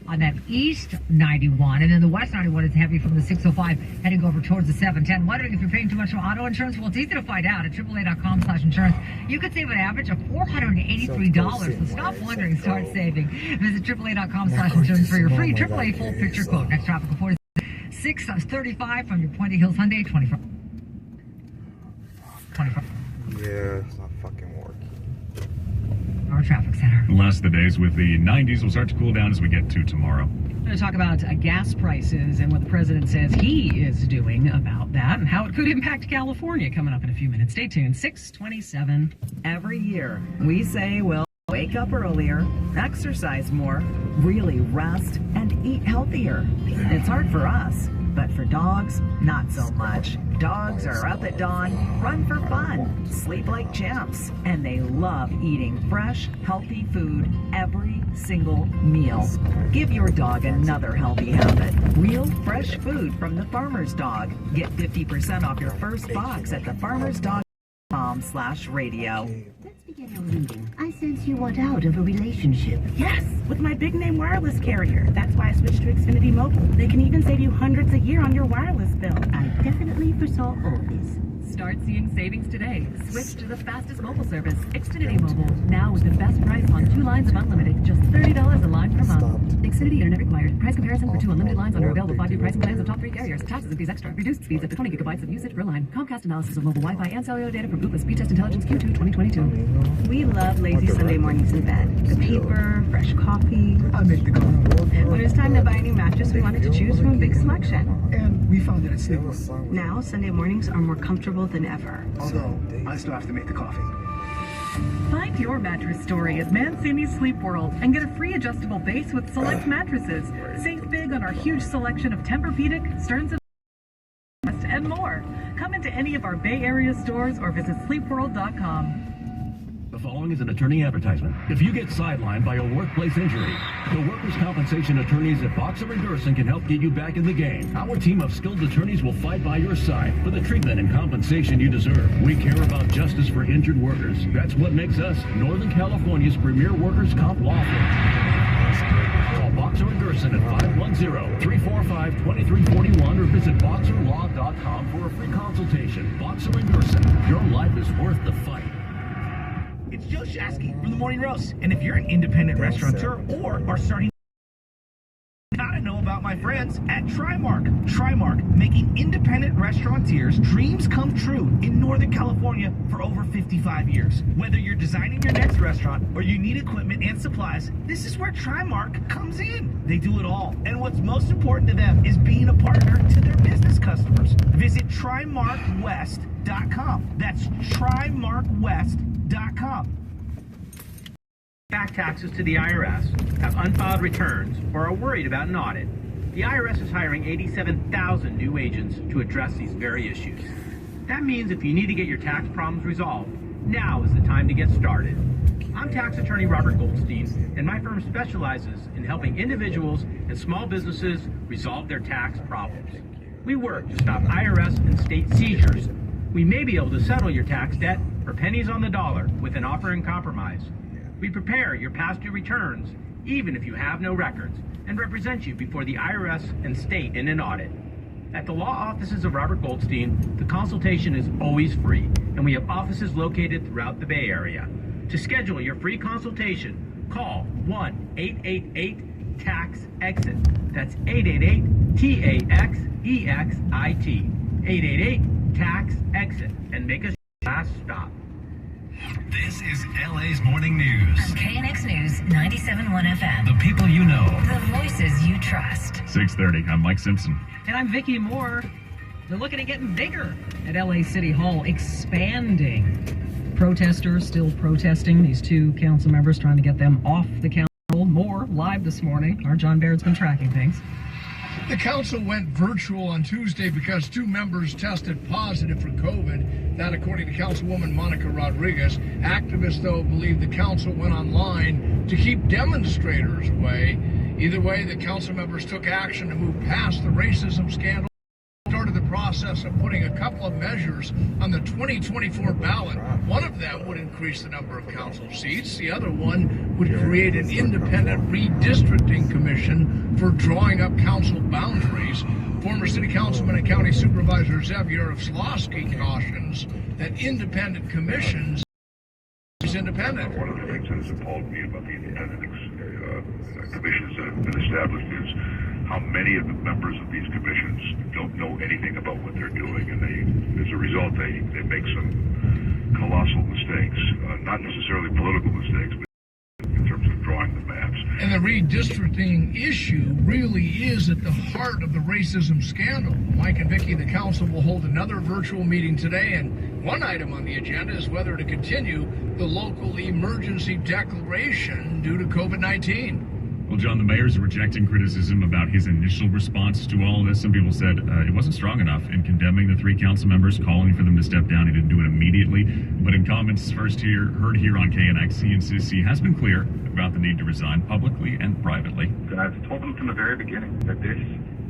on that East 91, and then the West 91 is heavy from the 605 heading over towards the 710. Wondering if you're paying too much for auto insurance? Well, it's easy to find out at AAA.com/insurance. You could save an average of $483. So stop wondering, start saving. Visit AAA.com/insurance for your free AAA full picture quote. Next traffic report is 6:35 from your Pointy Hills Hyundai 25. Yeah, it's not fucking working. Our traffic center. The last of the days with the 90s will start to cool down as we get to tomorrow. We're going to talk about gas prices and what the president says he is doing about that and how it could impact California coming up in a few minutes. Stay tuned. 6:27. Every year, we say we'll wake up earlier, exercise more, really rest, and eat healthier. It's hard for us, but for dogs, not so much. Dogs are up at dawn, run for fun, sleep like champs, and they love eating fresh, healthy food every single meal. Give your dog another healthy habit. Real, fresh food from the Farmer's Dog. Get 50% off your first box at thefarmersdog.com/radio. Let's begin our meeting. I sense you want out of a relationship. Yes, with my big name wireless carrier. That's why I switched to Xfinity Mobile. They can even save you hundreds a year on your wireless bill. I definitely foresaw all this. Start seeing savings today. Switch to the fastest mobile service, Xfinity Mobile. Now with the best price on 2 lines of unlimited, just $30 a line per month. Xfinity Internet required. Price comparison for 2 unlimited lines under available 5 new pricing plans of top 3 carriers. Taxes and fees extra. Reduced speeds up to 20 gigabytes of usage per line. Comcast analysis of mobile Wi-Fi and cellular data from Ookla Speed Test Intelligence Q2 2022. We love lazy Sunday mornings in bed. The paper, fresh coffee. I make the call. When it's time to buy a new mattress, we wanted to choose from a big selection. And we found it at Sleep. Now, Sunday mornings are more comfortable than ever. Although, I still have to make the coffee. Find your mattress story at Mancini's Sleep World and get a free adjustable base with select mattresses. Save big on our huge selection of Tempur-Pedic, Stearns & and more. Come into any of our Bay Area stores or visit sleepworld.com. The following is an attorney advertisement. If you get sidelined by a workplace injury, the workers' compensation attorneys at Boxer & Durson can help get you back in the game. Our team of skilled attorneys will fight by your side for the treatment and compensation you deserve. We care about justice for injured workers. That's what makes us Northern California's premier workers' comp law firm. Call Boxer & Durson at 510-345-2341 or visit boxerlaw.com for a free consultation. Boxer & Durson, your life is worth the fight. It's Joe Shasky from the Morning Roast. And if you're an independent restaurateur or are starting gotta know about my friends at Trimark. Trimark, making independent restaurateurs' dreams come true in Northern California for over 55 years. Whether you're designing your next restaurant or you need equipment and supplies, this is where Trimark comes in. They do it all. And what's most important to them is being a partner to their business customers. Visit TrimarkWest.com. That's TrimarkWest.com. Back taxes to the IRS, have unfiled returns, or are worried about an audit. The IRS is hiring 87,000 new agents to address these very issues. That means if you need to get your tax problems resolved, now is the time to get started. I'm tax attorney Robert Goldstein, and my firm specializes in helping individuals and small businesses resolve their tax problems. We work to stop IRS and state seizures. We may be able to settle your tax debt for pennies on the dollar with an offer in compromise. We prepare your past due returns, even if you have no records, and represent you before the IRS and state in an audit. At the law offices of Robert Goldstein, the consultation is always free, and we have offices located throughout the Bay Area. To schedule your free consultation, call 1-888-TAX-EXIT. That's 888-TAXEXIT. 888-TAX-EXIT, and make us your last stop. This is LA's Morning News. On KNX News 97.1 FM. The people you know. The voices you trust. 6:30. I'm Mike Simpson. And I'm Vicki Moore. They're looking at getting bigger at LA City Hall, expanding. Protesters still protesting. These 2 council members trying to get them off the council. More live this morning. Our John Baird's been tracking things. The council went virtual on Tuesday because 2 members tested positive for COVID. That, according to Councilwoman Monica Rodriguez. Activists, though, believe the council went online to keep demonstrators away. Either way, the council members took action to move past the racism scandal, started the process of putting a couple of measures on the 2024 ballot. One of them would increase the number of council seats. The other one would create an independent redistricting commission for drawing up council boundaries. Former City Councilman and County Supervisor Zev Yaroslavsky cautions that independent commissions is independent. One of the things that has appalled me about the independent commissions that have been established is how many of the members of these commissions don't know anything about what they're doing, and as a result, they make some colossal mistakes, not necessarily political mistakes, but in terms of drawing the maps. And the redistricting issue really is at the heart of the racism scandal. Mike and Vicky, the council will hold another virtual meeting today, and one item on the agenda is whether to continue the local emergency declaration due to COVID-19. Well, John, the mayor's rejecting criticism about his initial response to all of this. Some people said it wasn't strong enough in condemning the 3 council members, calling for them to step down. He didn't do it immediately. But in comments heard here on KNX, he insists he has been clear about the need to resign publicly and privately. And I've told them from the very beginning that this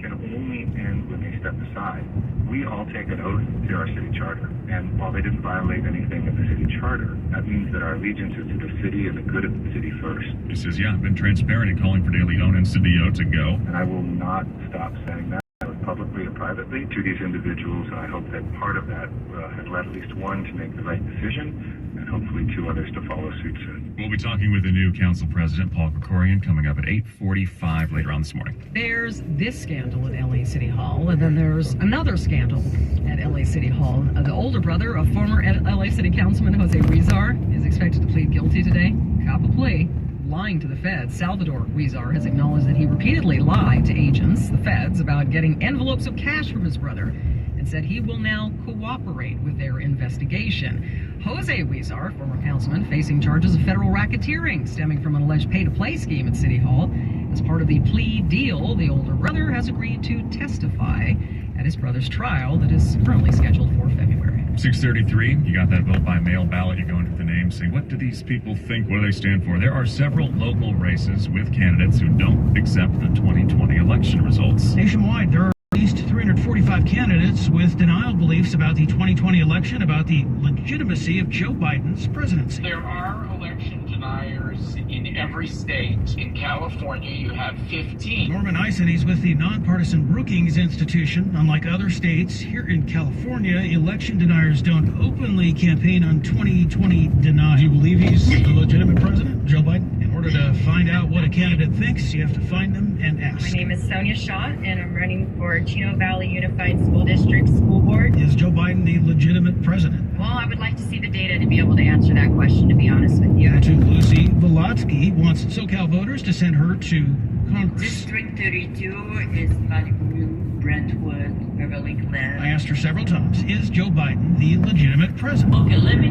can only end when they step aside. We all take an oath to our city charter, and while they didn't violate anything in the city charter, that means that our allegiance is to the city and the good of the city first. He says, I've been transparent in calling for De Leon and Cedillo to go. And I will not stop saying that, publicly or privately, to these individuals, and I hope that part of that has led at least one to make the right decision, and hopefully 2 others to follow suit soon. We'll be talking with the new council president, Paul Krikorian, coming up at 8:45 later on this morning. There's this scandal at LA City Hall, and then there's another scandal at LA City Hall. The older brother of former LA City Councilman Jose Huizar is expected to plead guilty today. Cop a plea, lying to the feds. Salvador Huizar has acknowledged that he repeatedly lied to agents, the feds, about getting envelopes of cash from his brother, and said he will now cooperate with their investigation. Jose Huizar, former councilman, facing charges of federal racketeering stemming from an alleged pay-to-play scheme at City Hall. As part of the plea deal, the older brother has agreed to testify at his brother's trial that is currently scheduled for February. 633, you got that vote by mail ballot. You go into the names, say, what do these people think? What do they stand for? There are several local races with candidates who don't accept the 2020 election results. Nationwide, there are at least 345 candidates with denial beliefs about the 2020 election, about the legitimacy of Joe Biden's presidency. There are election deniers in every state. In California, you have 15. Norman Eisen, he's with the nonpartisan Brookings Institution. Unlike other states, here in California, election deniers don't openly campaign on 2020 denial. Do you believe he's the legitimate president, Joe Biden? In order to find out what a candidate thinks, you have to find them and ask. My name is Sonia Shaw, and I'm running for Chino Valley Unified School District School Board. Is Joe Biden the legitimate president? Well, I would like to see the data to be able to answer that question, to be honest with you. To Lucy Volotsky wants SoCal voters to send her to Congress. District 32 is Malibu, Brentwood, Beverly Glen. I asked her several times, is Joe Biden the legitimate president? Okay, let me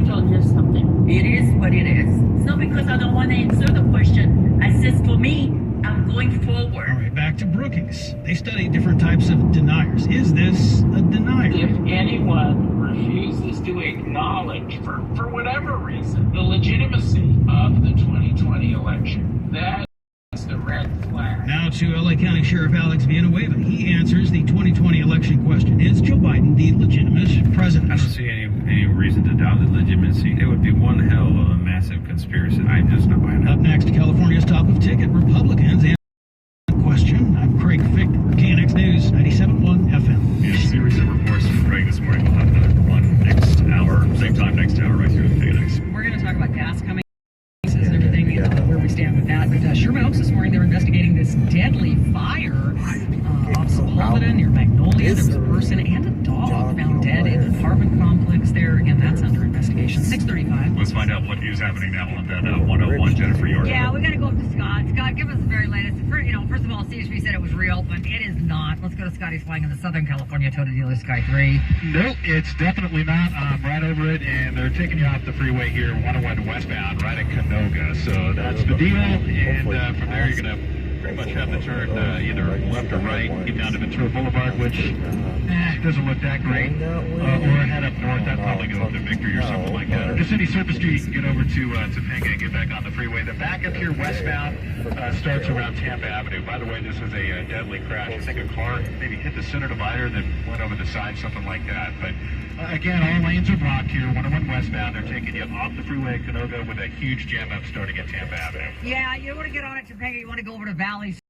tell you something. It is what it is. It's not because I don't want to answer the question. I says for me, I'm going forward. All right, back to Brookings. They study different types of deniers. Is this a denier? If anyone refuses to acknowledge, for whatever reason, the legitimacy of the 2020 election, that's the red flag. Now to LA County Sheriff Alex Villanueva. He answers the 2020 election question. Is Joe Biden the legitimate president? I don't see any reason to doubt the legitimacy. It would be one hell of a massive conspiracy. I'm just not buying it. Up next, California's top of ticket Republicans answer the question. I'm Craig Victor, KNX News, 97.1 FM. Yeah, a series of reports from Craig this morning. We'll have another one next hour, same time next hour, right here on KNX. We're going to talk about gas coming and everything, where we stand with that. But Sherman Oaks this morning, they're investigating this deadly fire off Sullivan near Magnolia. There was a person and a dog found dead in an apartment complex there. Again, that's under investigation. 6:35. Let's find out what is happening now on that 101, Jennifer York. Yeah, we got to go up to Scott. Scott, give us the very latest. First of all, CHP said it was real, but it is not. Let's go to Scott. He's flying in the Southern California Toyota dealer Sky 3. No, it's definitely not. I'm right over it, and they're taking you off the freeway here, 101 westbound, right at Canoga. So that's the deal, and from there you're going to much have to turn either left or right, get down to Ventura Boulevard, which doesn't look that great, or head up north. That'd probably go up to Victory or something like that. Or just any surface street, you can get over to Topanga and get back on the freeway. The backup here westbound starts around Tampa Avenue. By the way, this was a deadly crash. I think a car maybe hit the center divider, then went over the side, something like that. But again, all lanes are blocked here. 101 westbound, they're taking you off the freeway at Canoga with a huge jam up starting at Tampa Avenue. Yeah, you want to get on at Topanga, you want to go over to Valley